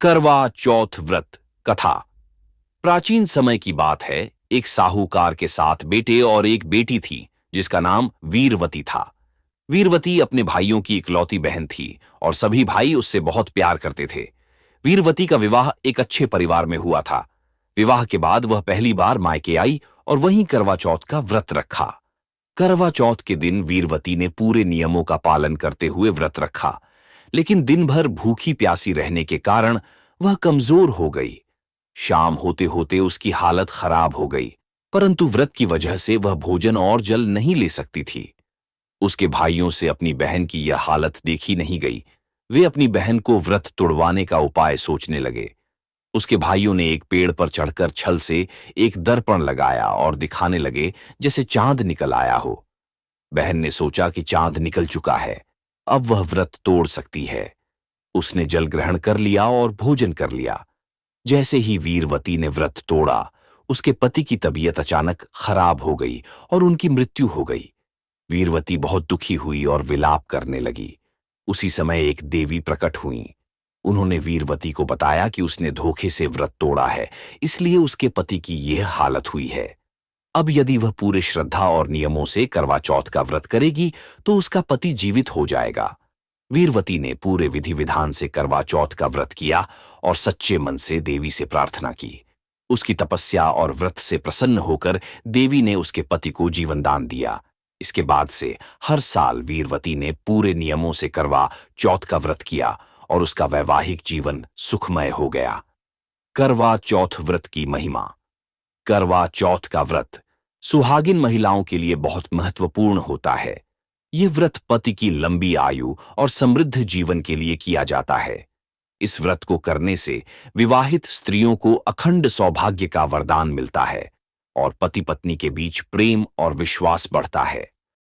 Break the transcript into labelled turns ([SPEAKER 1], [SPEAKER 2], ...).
[SPEAKER 1] करवा चौथ व्रत कथा। प्राचीन समय की बात है। एक साहूकार के 7 बेटे और एक बेटी थी जिसका नाम वीरवती था। वीरवती अपने भाइयों की इकलौती बहन थी और सभी भाई उससे बहुत प्यार करते थे। वीरवती का विवाह एक अच्छे परिवार में हुआ था। विवाह के बाद वह पहली बार मायके आई और वहीं करवा चौथ का व्रत रखा। करवा चौथ के दिन वीरवती ने पूरे नियमों का पालन करते हुए व्रत रखा, लेकिन दिन भर भूखी प्यासी रहने के कारण वह कमजोर हो गई। शाम होते होते उसकी हालत खराब हो गई, परंतु व्रत की वजह से वह भोजन और जल नहीं ले सकती थी। उसके भाइयों से अपनी बहन की यह हालत देखी नहीं गई। वे अपनी बहन को व्रत तुड़वाने का उपाय सोचने लगे। उसके भाइयों ने एक पेड़ पर चढ़कर छल से एक दर्पण लगाया और दिखाने लगे जैसे चांद निकल आया हो। बहन ने सोचा कि चांद निकल चुका है, अब वह व्रत तोड़ सकती है। उसने जल ग्रहण कर लिया और भोजन कर लिया। जैसे ही वीरवती ने व्रत तोड़ा, उसके पति की तबीयत अचानक खराब हो गई और उनकी मृत्यु हो गई। वीरवती बहुत दुखी हुई और विलाप करने लगी। उसी समय एक देवी प्रकट हुई। उन्होंने वीरवती को बताया कि उसने धोखे से व्रत तोड़ा है, इसलिए उसके पति की यह हालत हुई है। अब यदि वह पूरे श्रद्धा और नियमों से करवा चौथ का व्रत करेगी तो उसका पति जीवित हो जाएगा। वीरवती ने पूरे विधि विधान से करवा चौथ का व्रत किया और सच्चे मन से देवी से प्रार्थना की। उसकी तपस्या और व्रत से प्रसन्न होकर देवी ने उसके पति को जीवन दान दिया। इसके बाद से हर साल वीरवती ने पूरे नियमों से करवा चौथ का व्रत किया और उसका वैवाहिक जीवन सुखमय हो गया। करवा चौथ व्रत की महिमा। करवा चौथ का व्रत सुहागिन महिलाओं के लिए बहुत महत्वपूर्ण होता है। यह व्रत पति की लंबी आयु और समृद्ध जीवन के लिए किया जाता है। इस व्रत को करने से विवाहित स्त्रियों को अखंड सौभाग्य का वरदान मिलता है और पति पत्नी के बीच प्रेम और विश्वास बढ़ता है।